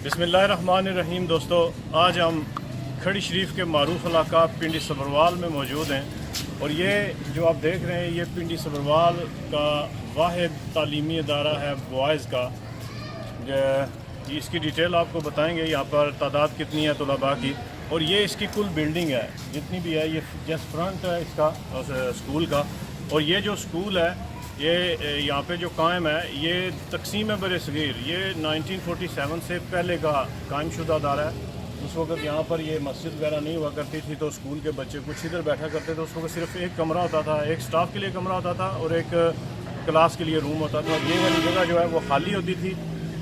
बिस्मिल्लाहिर्रहमानिर्रहीम। दोस्तों, आज हम खड़ी शरीफ के मारूफ इलाका पिंडी सब्रवाल में मौजूद हैं और ये जो आप देख रहे हैं ये पिंडी सब्रवाल का वाहिद तालीमी अदारा है बॉयज़ का। इसकी डिटेल आपको बताएंगे, यहाँ पर तादाद कितनी है तलबा की, और ये इसकी कुल बिल्डिंग है जितनी भी है। ये जस्ट फ्रंट है इसका स्कूल का, और ये जो स्कूल है ये यहाँ पे जो कायम है ये तकसीम बर सग़ीर, ये 1947 से पहले का कायम शुदा अदारा है। उस वक्त यहाँ पर ये मस्जिद वगैरह नहीं हुआ करती थी, तो स्कूल के बच्चे कुछ इधर बैठा करते थे। उस वक्त सिर्फ एक कमरा होता था, एक स्टाफ के लिए कमरा होता था और एक क्लास के लिए रूम होता था। ये वाली जगह जो है वो खाली होती थी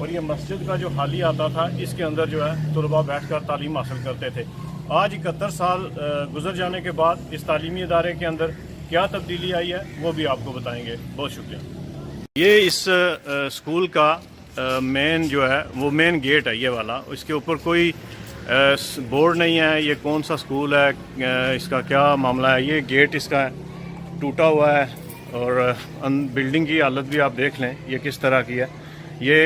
और ये मस्जिद का जो खाली आता था इसके अंदर जो है तलबा बैठ कर तालीम हासिल करते थे। आज 71 साल गुजर जाने के बाद इस तालीमी अदारे के अंदर क्या तब्दीली आई है वो भी आपको बताएंगे। बहुत शुक्रिया। ये इस स्कूल का मेन जो है वो मेन गेट है, ये वाला। इसके ऊपर कोई बोर्ड नहीं है ये कौन सा स्कूल है, इसका क्या मामला है। ये गेट इसका टूटा हुआ है और बिल्डिंग की हालत भी आप देख लें ये किस तरह की है। ये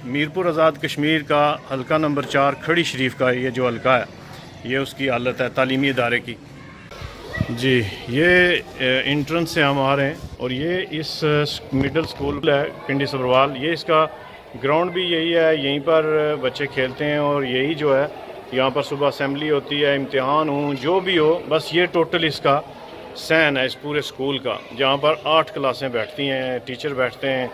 मीरपुर आज़ाद कश्मीर का हल्का नंबर 4 खड़ी शरीफ का ये जो हल्का है ये उसकी हालत है तालीमी अदारे की। जी, ये इंट्रेंस से हम आ रहे हैं और ये इस मिडिल स्कूल है पिंडी सब्रवाल। ये इसका ग्राउंड भी यही है, यहीं पर बच्चे खेलते हैं और यही जो है यहाँ पर सुबह असेंबली होती है, इम्तिहान हो जो भी हो, बस ये टोटल इसका सैन है इस पूरे स्कूल का, जहाँ पर 8 क्लासें बैठती हैं, टीचर बैठते हैं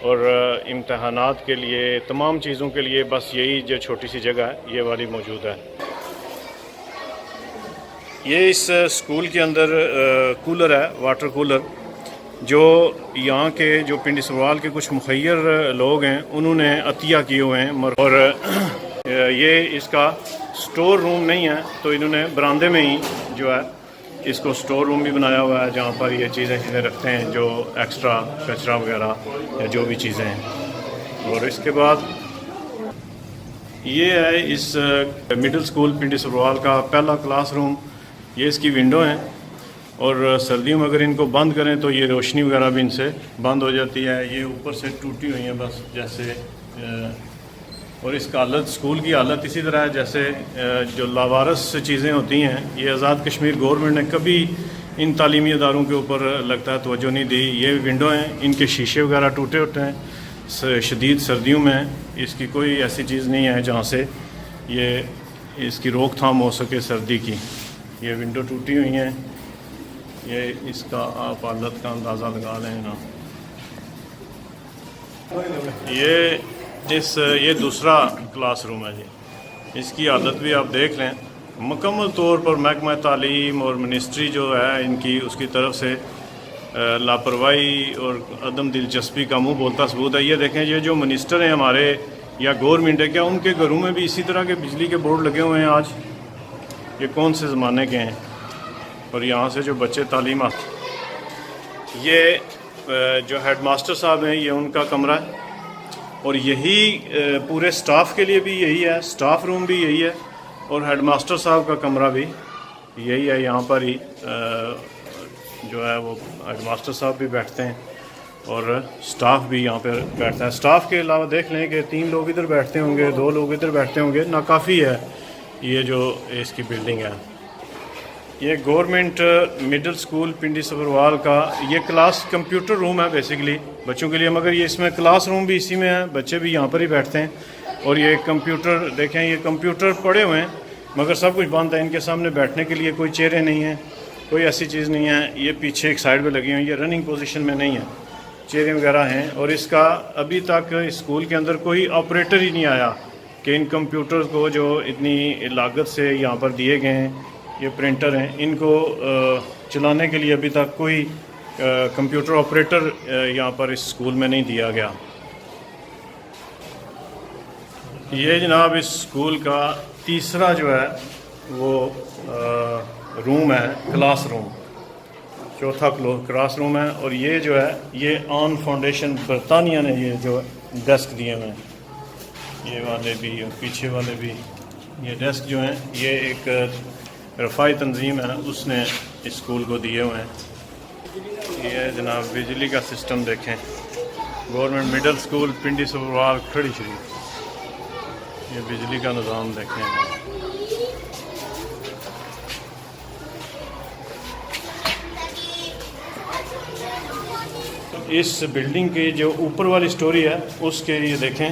और इम्तहानात के लिए तमाम चीज़ों के लिए बस यही जो छोटी सी जगह है ये वाली मौजूद है। ये इस स्कूल के अंदर कूलर है, वाटर कूलर, जो यहाँ के जो पिंडी सब्रवाल के कुछ मुखय्यर लोग हैं उन्होंने अतिया किए हुए हैं। और ये इसका स्टोर रूम नहीं है तो इन्होंने बरामदे में ही जो है इसको स्टोर रूम भी बनाया हुआ है, जहाँ पर ये चीज़ें रखते हैं जो एक्स्ट्रा कचरा वगैरह या जो भी चीज़ें हैं। और इसके बाद ये है इस मिडिल स्कूल पिंडी सब्रवाल का पहला क्लास रूम। ये इसकी विंडो हैं और सर्दियों में अगर इनको बंद करें तो ये रोशनी वगैरह भी इनसे बंद हो जाती है। ये ऊपर से टूटी हुई हैं बस जैसे, और इसका हालत स्कूल की हालत इसी तरह है जैसे जो लावारस चीज़ें होती हैं। ये आज़ाद कश्मीर गवर्नमेंट ने कभी इन तालीमी अदारों के ऊपर लगता है तवज्जो नहीं दी। ये विंडो हैं, इनके शीशे वगैरह टूटे होते हैं, शदीद सर्दियों में इसकी कोई ऐसी चीज़ नहीं है जहाँ से ये इसकी रोकथाम हो सके सर्दी की। ये विंडो टूटी हुई हैं, ये इसका आप हालत का अंदाज़ा लगा लें ना। ये दूसरा क्लासरूम है जी, इसकी हालत भी आप देख लें। मुकम्मल तौर पर महकमा तालीम और मिनिस्ट्री जो है इनकी उसकी तरफ से लापरवाही और अदम दिलचस्पी का मुँह बोलता सबूत है। ये देखें, ये जो मिनिस्टर हैं हमारे या गवर्नमेंट है, क्या उनके घरों में भी इसी तरह के बिजली के बोर्ड लगे हुए हैं? आज ये कौन से ज़माने के हैं? और यहाँ से जो बच्चे तालीम, ये जो हेड मास्टर साहब हैं ये उनका कमरा है और यही पूरे स्टाफ के लिए भी यही है, स्टाफ रूम भी यही है और हेड मास्टर साहब का कमरा भी यही है। यहाँ पर ही जो है वो हेड मास्टर साहब भी बैठते हैं और स्टाफ भी यहाँ पर बैठता है। स्टाफ के अलावा देख लें कि 3 लोग इधर बैठते होंगे, 2 लोग इधर बैठते होंगे, नाकाफ़ी है ये जो इसकी बिल्डिंग है। ये गवर्नमेंट मिडिल स्कूल पिंडी सब्रवाल का ये क्लास कंप्यूटर रूम है बेसिकली बच्चों के लिए, मगर ये इसमें क्लास रूम भी इसी में है, बच्चे भी यहाँ पर ही बैठते हैं। और ये कंप्यूटर देखें, ये कंप्यूटर पड़े हुए हैं मगर सब कुछ बंद है, इनके सामने बैठने के लिए कोई चेयरें नहीं हैं, कोई ऐसी चीज़ नहीं है। ये पीछे एक साइड पर लगी हुई, ये रनिंग पोजीशन में नहीं है, चेयरें वगैरह हैं। और इसका अभी तक स्कूल के अंदर कोई ऑपरेटर ही नहीं आया कि इन कंप्यूटर को जो इतनी लागत से यहाँ पर दिए गए हैं, ये प्रिंटर हैं, इनको चलाने के लिए अभी तक कोई कंप्यूटर ऑपरेटर यहाँ पर इस स्कूल में नहीं दिया गया। ये जनाब इस स्कूल का तीसरा जो है वो रूम है, क्लास रूम, चौथा क्लास रूम है। और ये जो है ये ऑन फाउंडेशन बरतानिया ने ये जो डेस्क दिए हुए हैं, ये वाले भी और पीछे वाले भी, ये डेस्क जो हैं ये एक रफ़ाई तंजीम है उसने इस स्कूल को दिए हुए हैं। ये जनाब बिजली का सिस्टम देखें, गवर्नमेंट मिडिल स्कूल पिंडी सब्रवाल खड़ी शरीफ। یہ بجلی کا نظام دیکھیں. اس بلڈنگ کی جو اوپر والی سٹوری ہے اس کے یہ دیکھیں،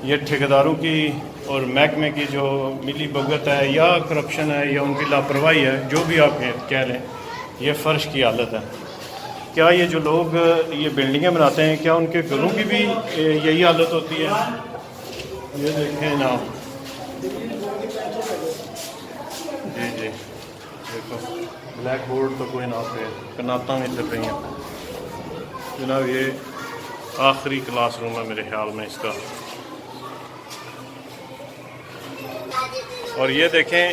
یہ ٹھیکیداروں کی اور محکمے کی جو ملی بھگت ہے یا کرپشن ہے یا ان کی لاپرواہی ہے، جو بھی آپ کہہ لیں، یہ فرش کی حالت ہے. کیا یہ جو لوگ یہ بلڈنگیں بناتے ہیں، کیا ان کے گھروں کی بھی یہی حالت ہوتی ہے؟ یہ دیکھیں نا، جی دیکھو بلیک بورڈ تو کوئی نہ پہ، کناتاں بھی چل رہی ہیں جناب. یہ آخری کلاس روم ہے میرے خیال میں اس کا. اور یہ دیکھیں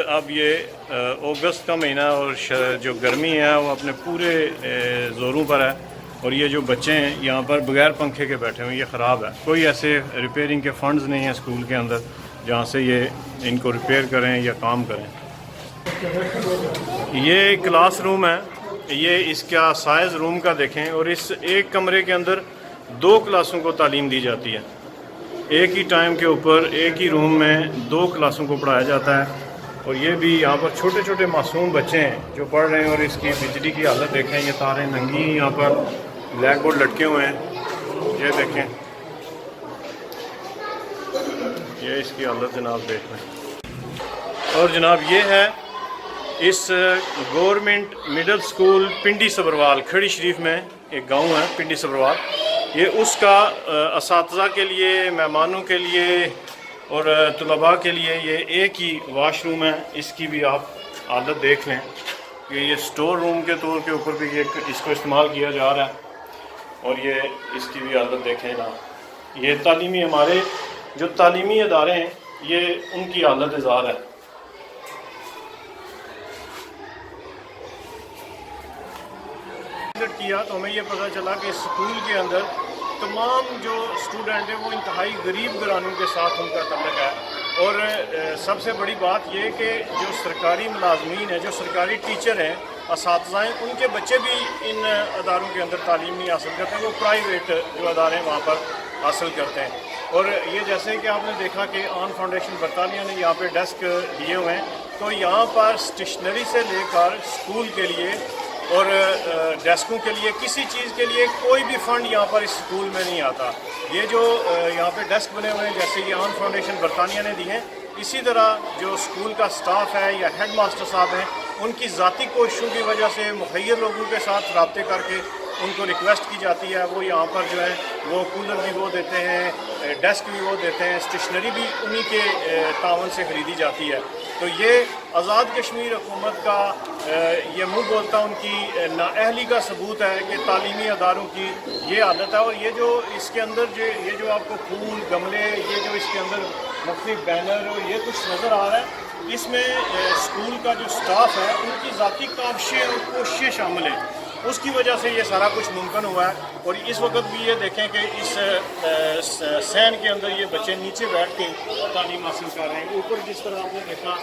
اب یہ اگست کا مہینہ اور جو گرمی ہے وہ اپنے پورے زوروں پر ہے، اور یہ جو بچے ہیں یہاں پر بغیر پنکھے کے بیٹھے ہوئے، یہ خراب ہے. کوئی ایسے ریپیئرنگ کے فنڈز نہیں ہیں اسکول کے اندر جہاں سے یہ ان کو ریپیئر کریں یا کام کریں. یہ کلاس روم ہے، یہ اس کا سائز روم کا دیکھیں، اور اس ایک کمرے کے اندر 2 کلاسوں کو تعلیم دی جاتی ہے. ایک ہی ٹائم کے اوپر ایک ہی روم میں 2 کلاسوں کو پڑھایا جاتا ہے. اور یہ بھی یہاں پر چھوٹے چھوٹے معصوم بچے ہیں جو پڑھ رہے ہیں، اور اس کی بجلی کی حالت دیکھیں، یہ تاریں ننگی ہیں، یہاں پر بلیک بورڈ لٹکے ہوئے ہیں. یہ دیکھیں، یہ اس کی حالت جناب دیکھ لیں. اور جناب یہ ہے اس گورنمنٹ مڈل سکول پنڈی سبروال، کھڑی شریف میں ایک گاؤں ہے پنڈی سبروال. یہ اس کا اساتذہ کے لیے، مہمانوں کے لیے اور طلباء کے لیے یہ ایک ہی واش روم ہے. اس کی بھی آپ حالت دیکھ لیں کہ یہ سٹور روم کے طور کے اوپر بھی اس کو استعمال کیا جا رہا ہے. اور یہ اس کی بھی حالت دیکھیں نا. یہ تعلیمی، ہمارے جو تعلیمی ادارے ہیں یہ ان کی حالت اظہار ہے. کیا تو ہمیں یہ پتہ چلا کہ اسکول کے اندر تمام جو اسٹوڈنٹ ہیں وہ انتہائی غریب گھرانوں کے ساتھ ان کا تعلق ہے. اور سب سے بڑی بات یہ کہ جو سرکاری ملازمین ہیں، جو سرکاری ٹیچر ہیں، اساتذہ ہیں، ان کے بچے بھی ان اداروں کے اندر تعلیم نہیں حاصل کرتے ہیں، وہ پرائیویٹ جو ادارے ہیں وہاں پر حاصل کرتے ہیں. اور یہ جیسے کہ آپ نے دیکھا کہ آن فاؤنڈیشن برطانیہ نے یہاں پہ ڈیسک دیے ہوئے ہیں، تو یہاں پر اسٹیشنری سے لے کر اسکول کے لیے اور ڈیسکوں کے لیے، کسی چیز کے لیے کوئی بھی فنڈ یہاں پر اس اسکول میں نہیں آتا. یہ جو یہاں پہ ڈیسک بنے ہوئے ہیں جیسے یہ آن فاؤنڈیشن برطانیہ نے دی ہیں، اسی طرح جو اسکول کا سٹاف ہے یا ہیڈ ماسٹر صاحب ہیں، ان کی ذاتی کوششوں کی وجہ سے مخیر لوگوں کے ساتھ رابطے کر کے ان کو ریکویسٹ کی جاتی ہے، وہ یہاں پر جو ہے وہ کولر بھی وہ دیتے ہیں، ڈیسک بھی وہ دیتے ہیں، اسٹیشنری بھی انہی کے تعاون سے خریدی جاتی ہے. تو یہ آزاد کشمیر حکومت کا یہ منہ بولتا ان کی نااہلی کا ثبوت ہے کہ تعلیمی اداروں کی یہ حالت ہے. اور یہ جو اس کے اندر یہ جو آپ کو پھول، گملے، یہ جو اس کے اندر مختلف بینر اور یہ کچھ نظر آ رہا ہے، اس میں اسکول کا جو سٹاف ہے ان کی ذاتی کاوشیں اور کوششیں شامل ہیں. اس کی وجہ سے یہ سارا کچھ ممکن ہوا ہے. اور اس وقت بھی یہ دیکھیں کہ اس سین کے اندر یہ بچے نیچے بیٹھ کے تعلیم حاصل کر رہے ہیں. اوپر جس طرح آپ نے دیکھا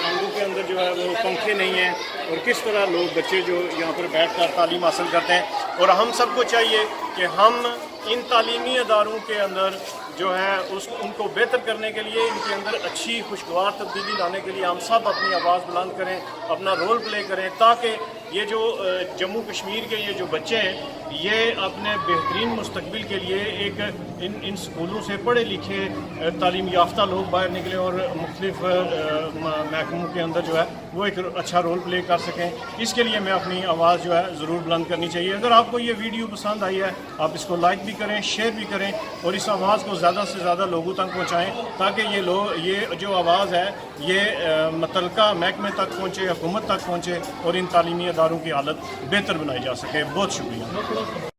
رنگوں کے اندر جو ہے وہ پنکھے نہیں ہیں، اور کس طرح لوگ بچے جو یہاں پر بیٹھ کر تعلیم حاصل کرتے ہیں. اور ہم سب کو چاہیے کہ ہم ان تعلیمی اداروں کے اندر جو ہے ان کو بہتر کرنے کے لیے، ان کے اندر اچھی خوشگوار تبدیلی لانے کے لیے ہم سب اپنی آواز بلند کریں، اپنا رول پلے کریں، تاکہ یہ جو جموں کشمیر کے یہ جو بچے ہیں یہ اپنے بہترین مستقبل کے لیے ایک ان سکولوں سے پڑھے لکھے تعلیم یافتہ لوگ باہر نکلیں اور مختلف محکموں کے اندر جو ہے وہ ایک اچھا رول پلے کر سکیں. اس کے لیے میں اپنی آواز جو ہے ضرور بلند کرنی چاہیے. اگر آپ کو یہ ویڈیو پسند آئی ہے آپ اس کو لائک بھی کریں، شیئر بھی کریں، اور اس آواز کو زیادہ سے زیادہ لوگوں تک پہنچائیں تاکہ یہ جو آواز ہے یہ متعلقہ محکمے تک پہنچے، حکومت تک پہنچے، اور ان تعلیمی اداروں کی حالت بہتر بنائی جا سکے. بہت شکریہ.